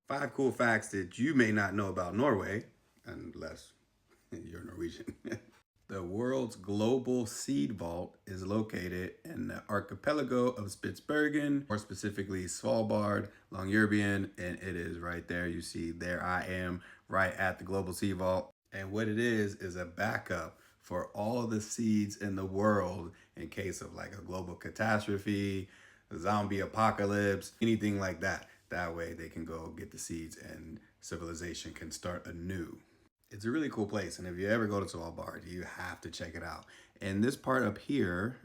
5 cool facts that you may not know about Norway, unless you're Norwegian. The world's global seed vault is located in the archipelago of Spitsbergen, more specifically Svalbard, Longyearbyen, and it is right there. You see, there I am, right at the global seed vault. And what it is a backup for all the seeds in the world in case of like a global catastrophe, a zombie apocalypse, anything like that. That way they can go get the seeds and civilization can start anew. It's a really cool place, and if you ever go to Svalbard, you have to check it out. And this part up here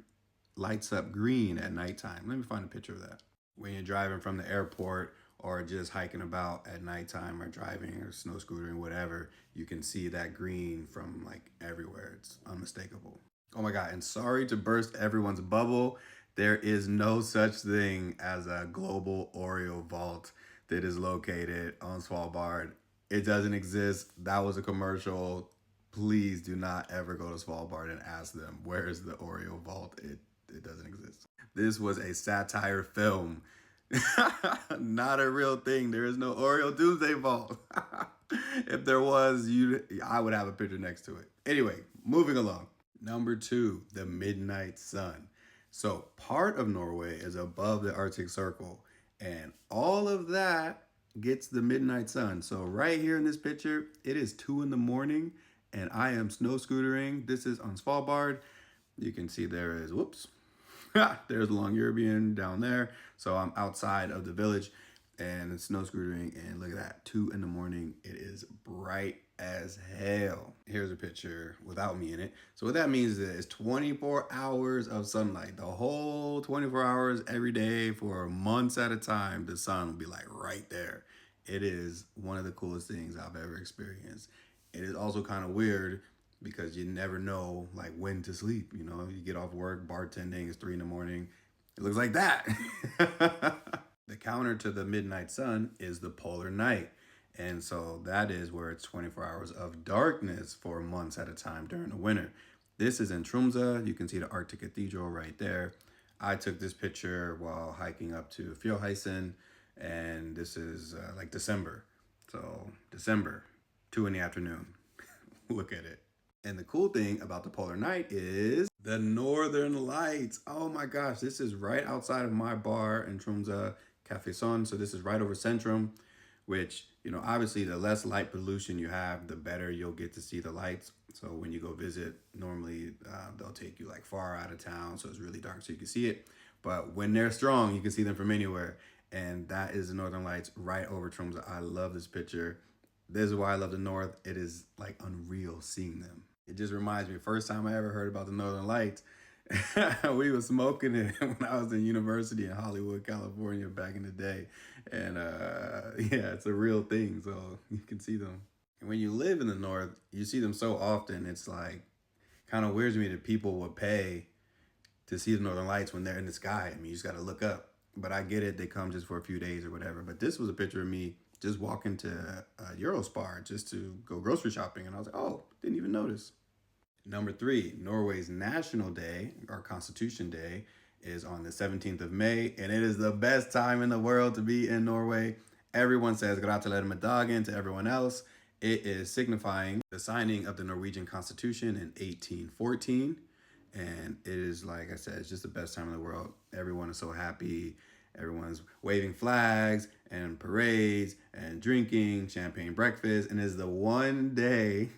lights up green at nighttime. Let me find a picture of that. When you're driving from the airport or just hiking about at nighttime or driving or snow scootering, whatever, you can see that green from like everywhere. It's unmistakable. Oh my God, and sorry to burst everyone's bubble. There is no such thing as a global Oreo Vault that is located on Svalbard. It doesn't exist. That was a commercial. Please do not ever go to Svalbard and ask them, where is the Oreo Vault? It doesn't exist. This was a satire film. Not a real thing. There is no Oreo Doomsday Vault. If there was, I would have a picture next to it. Anyway, moving along. Number 2, the midnight sun. So part of Norway is above the Arctic Circle, and all of that gets the midnight sun. So right here in this picture, it is 2 in the morning, and I am snow scootering. This is on Svalbard. You can see there is, whoops, there's Longyearbyen down there. So I'm outside of the village and it's snow scootering, and look at that, 2 in the morning. It is bright as hell. Here's a picture without me in it. So what that means is it's 24 hours of sunlight. The whole 24 hours every day for months at a time, the sun will be like right there. It is one of the coolest things I've ever experienced. It is also kind of weird because you never know like when to sleep. You know, you get off work, bartending, it's 3 in the morning. It looks like that. The counter to the midnight sun is the polar night. And so that is where it's 24 hours of darkness for months at a time during the winter. This is in Tromsø. You can see the Arctic Cathedral right there. I took this picture while hiking up to Fjellheisen, and this is like December. So December, 2 in the afternoon. Look at it. And the cool thing about the polar night is the northern lights. Oh my gosh, this is right outside of my bar in Tromsø, Cafe Son. So this is right over Centrum, which, you know, obviously the less light pollution you have, the better you'll get to see the lights. So when you go visit, normally they'll take you like far out of town, so it's really dark so you can see it. But when they're strong, you can see them from anywhere. And that is the northern lights right over Tromsø. I love this picture. This is why I love the North. It is like unreal seeing them. It just reminds me, first time I ever heard about the Northern Lights, we were smoking it when I was in university in Hollywood, California back in the day. And yeah, it's a real thing. So you can see them. And when you live in the North, you see them so often. It's like kind of weirds me that people would pay to see the Northern Lights when they're in the sky. I mean, you just got to look up. But I get it. They come just for a few days or whatever. But this was a picture of me just walking to Eurospar just to go grocery shopping. And I was like, oh, didn't even notice. Number 3, Norway's National Day, or Constitution Day, is on the 17th of May, and it is the best time in the world to be in Norway. Everyone says Gratulerer med Dagen to everyone else. It is signifying the signing of the Norwegian Constitution in 1814, and it is, like I said, it's just the best time in the world. Everyone is so happy. Everyone's waving flags and parades and drinking champagne breakfast, and it's the one day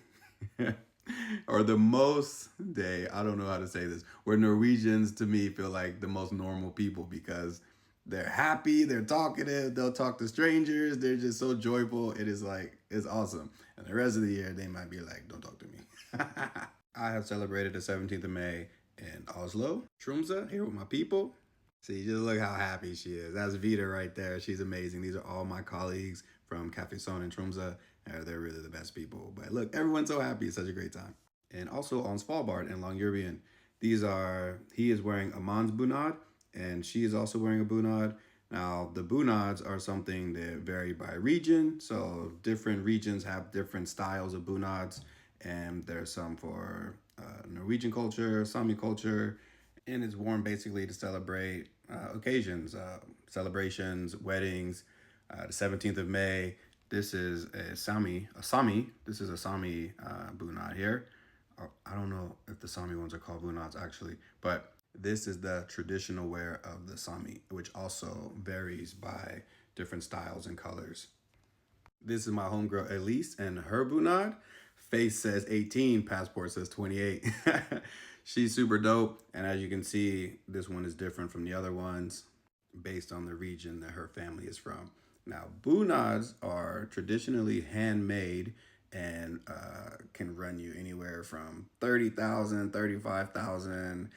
or the most day, I don't know how to say this, where Norwegians to me feel like the most normal people because they're happy, they're talkative, they'll talk to strangers, they're just so joyful. It is like, it's awesome. And the rest of the year, they might be like, don't talk to me. I have celebrated the 17th of May in Oslo, Tromsø, here with my people. See, just look how happy she is. That's Vita right there. She's amazing. These are all my colleagues from Cafe Son and Tromsø. They're really the best people. But look, everyone's so happy. It's such a great time. And also on Svalbard and Longyearbyen, he is wearing a man's bunad, and she is also wearing a bunad. Now, the bunads are something that vary by region. So different regions have different styles of bunads. And there's some for Norwegian culture, Sami culture, and it's worn basically to celebrate occasions, celebrations, weddings, The 17th of May, this is a Sami. This is a Sami Bunad here. I don't know if the Sami ones are called Bunads actually, but this is the traditional wear of the Sami, which also varies by different styles and colors. This is my homegirl Elise and her Bunad. Face says 18, passport says 28. She's super dope. And as you can see, this one is different from the other ones based on the region that her family is from. Now, Bunads are traditionally handmade and can run you anywhere from 30,000, 35,000,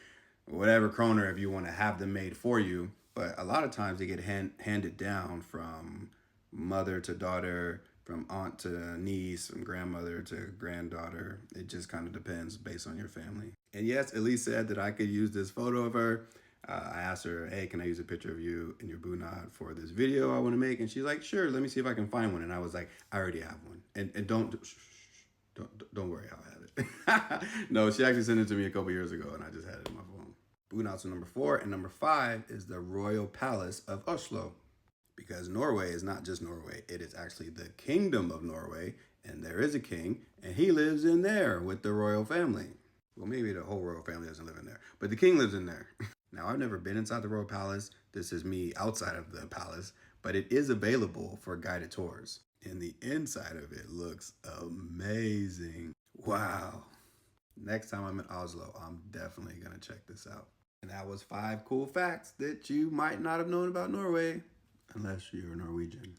whatever kroner if you want to have them made for you. But a lot of times they get handed down from mother to daughter, from aunt to niece, from grandmother to granddaughter. It just kind of depends based on your family. And yes, Elise said that I could use this photo of her. I asked her, hey, can I use a picture of you in your Bunad for this video I want to make? And she's like, sure, let me see if I can find one. And I was like, I already have one. And don't worry, I'll have it. No, she actually sent it to me a couple years ago and I just had it on my phone. Bunads are number 4, and number 5 is the Royal Palace of Oslo. Because Norway is not just Norway, it is actually the Kingdom of Norway, and there is a king, and he lives in there with the royal family. Well, maybe the whole royal family doesn't live in there, but the king lives in there. Now, I've never been inside the royal palace. This is me outside of the palace, but it is available for guided tours. And the inside of it looks amazing. Wow. Next time I'm in Oslo, I'm definitely gonna check this out. And that was 5 cool facts that you might not have known about Norway, unless you're Norwegian.